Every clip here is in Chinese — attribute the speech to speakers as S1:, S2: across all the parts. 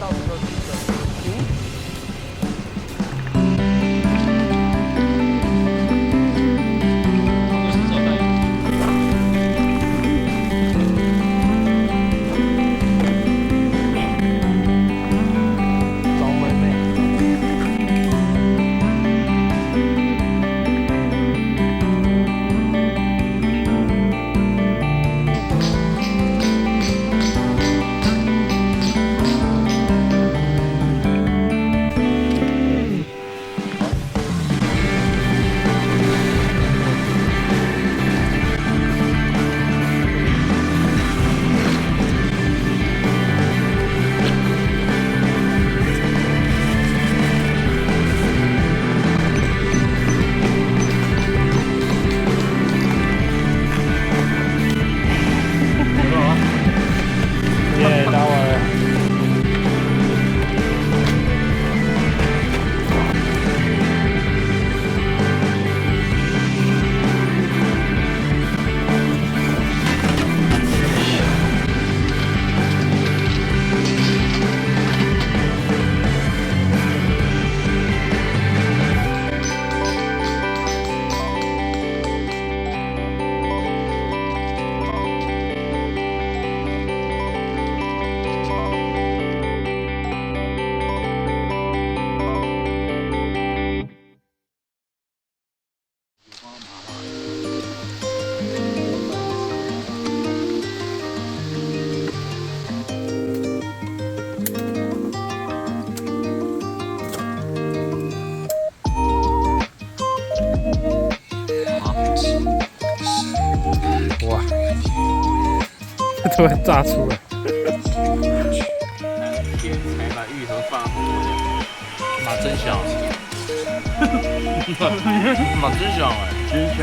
S1: 到处都是车。耶，打完了。哇！突然炸出来。
S2: 天才把玉盒放火的，妈真香！妈真香哎，
S1: 真香。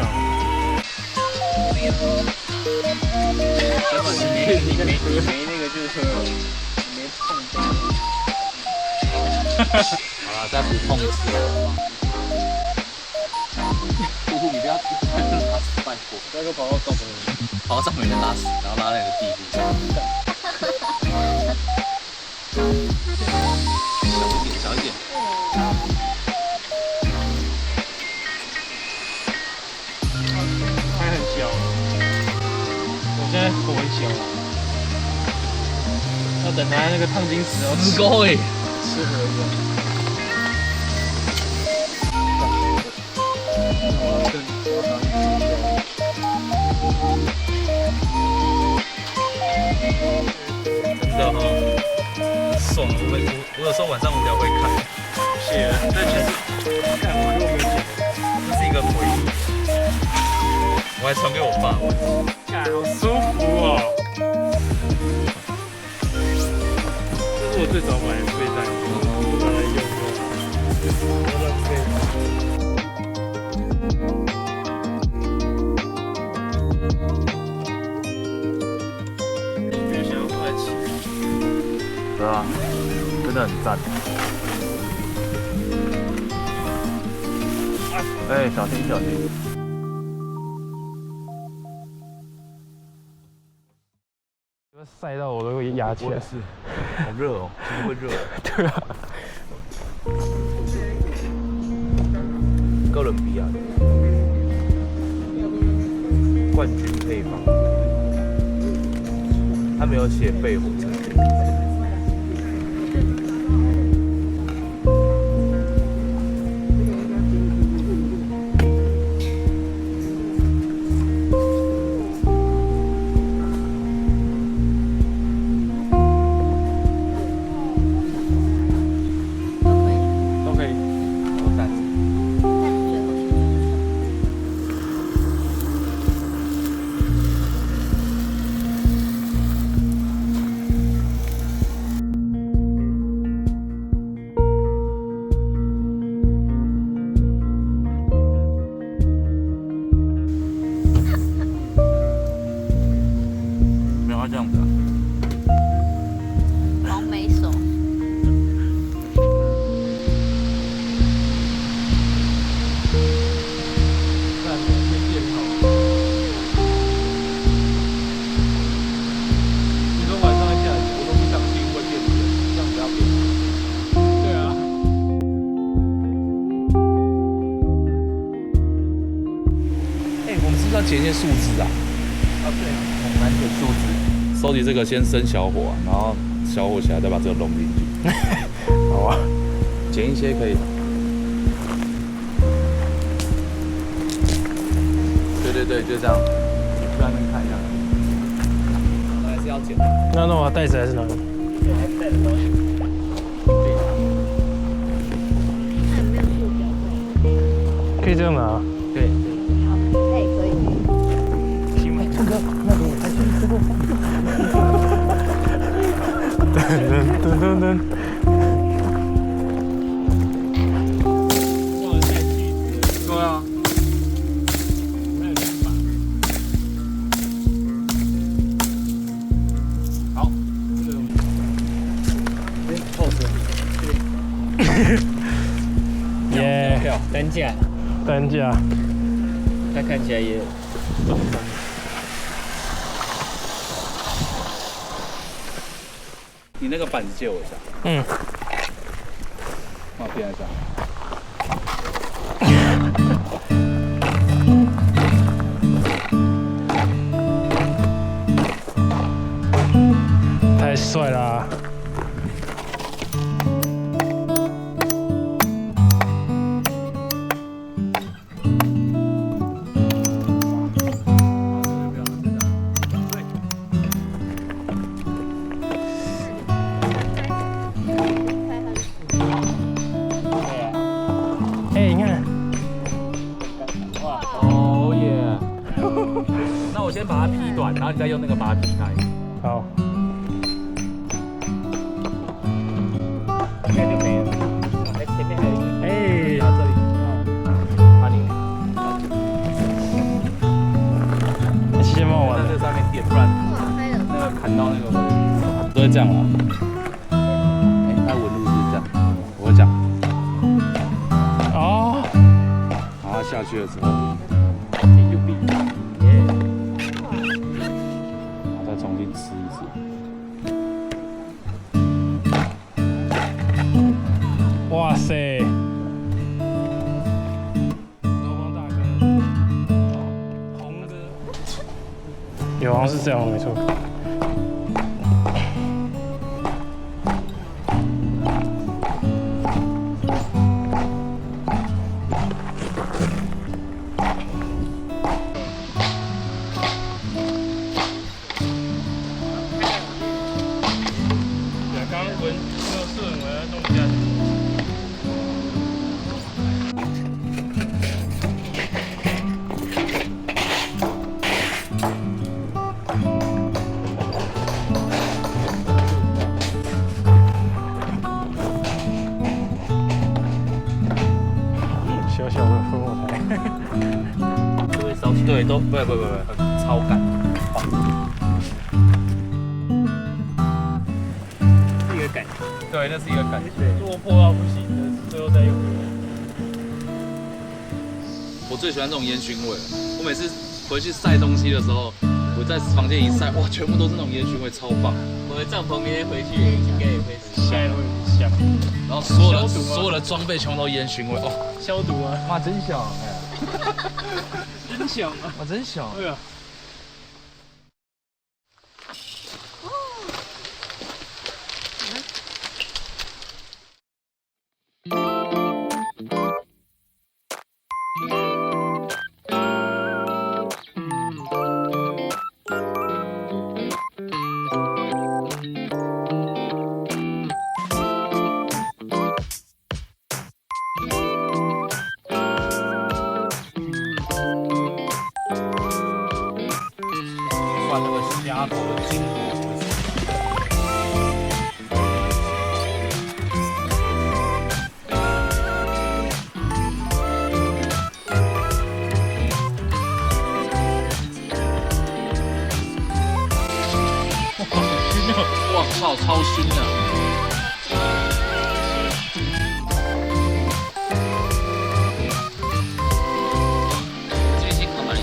S2: 你没那个就是说没碰到。好了，再补碰一次。你不要拉屎拜托，那个跑到上面，跑到上面再拉屎，然后拉那个地步。小一点。
S1: 还很小，我现在头很小，要等它那个烫金石哦。
S2: 石膏哎，
S1: 适合用。
S2: 真的哈，爽！我有时候晚上无聊会看，谢了。但其实看完又没剪，这是一个回忆。我还传给我爸，
S1: 看好舒服哦。这是我最早买的睡袋，我拿来用过，不浪费。
S2: 对啊，真的很赞。哎，小心小心！
S1: 晒到我都会压起来。
S2: 是，好热哦，真的会热。
S1: 对啊。
S2: 哥伦比亚的冠军配方，他没有写肺火车。
S3: 捡一些树枝啊。
S2: 啊对，很难捡树枝。
S3: 收集这个先生小火、然后小火起来再把这个弄进去。
S1: 好啊，
S3: 捡一些可以。对，就这样。去外面看一下。还是要捡。
S1: 那我袋子还是哪里？
S2: 对，还是带着东西。
S1: 可以这样拿。
S2: 对。
S4: 哎，可以。
S1: 春哥，那边还去吃过饭。噔。
S2: 对啊。好。后车。
S1: 耶，
S2: 担架，
S1: 担架。
S2: 它看起来也重重。
S3: 你那个板子借我一下。
S1: 嗯。
S3: 帮我变一下。
S1: 太帅啦！哎，你看，
S3: 哦耶！那我先把它劈短，然后你再用那个把它劈开。
S1: 好。
S2: 应该就没了。哎，前面还有一个。
S1: 哎，
S3: 到这里。把你
S1: 先帮我玩
S3: 在这上面点，不然那个砍到那个会都会这样啊。哎，它纹路是这样，我会讲。
S1: 哦，
S3: 然后下去的时候，
S2: 右臂。耶。
S3: 然后再重新吃一次。
S1: 哇塞！罗邦大哥，红哥，有好像是这样，没错。刚刚闻没有顺，我要弄一下。小小的烽火台，
S2: 都会烧起来。
S3: 对，都不，很超感。
S2: 是一个感觉。
S3: 对，那是一个感觉。
S1: 如果破到不行的，最后再用。
S3: 我最喜欢这种烟熏味了。我每次回去晒东西的时候，我在房间一晒，哇，全部都是那种烟熏味，超棒。
S2: 我的帐篷明天回去应该也会
S1: 香，会很香。
S3: 然后所有的装备全部都烟熏味，哦，
S1: 消毒啊！
S3: 妈真香哎！
S1: 真香啊！
S3: 哇，真香。
S1: 对啊。
S3: 灌那个虾头的筋骨。哇靠，超熏的！最近看哪里？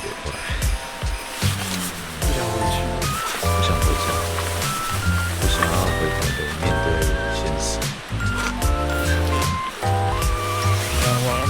S5: 别快，
S1: 不想回去。
S5: 不想回家，不想要回台北面对现实。
S1: 晚安。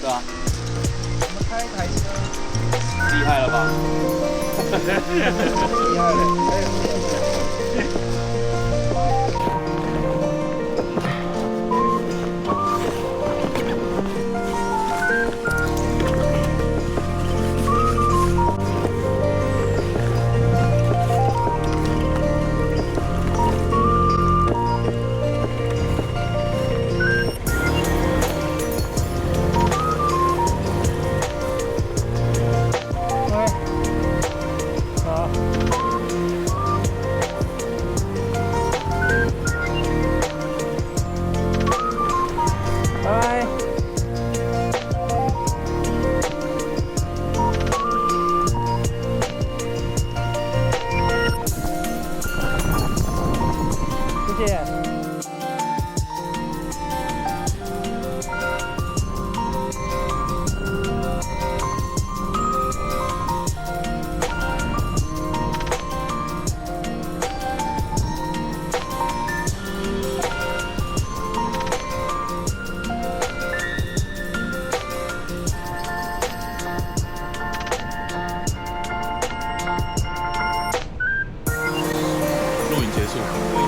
S3: 对啊，我们开一台车，厉害了吧？厉害了，
S1: 谢谢。
S3: 录影结束。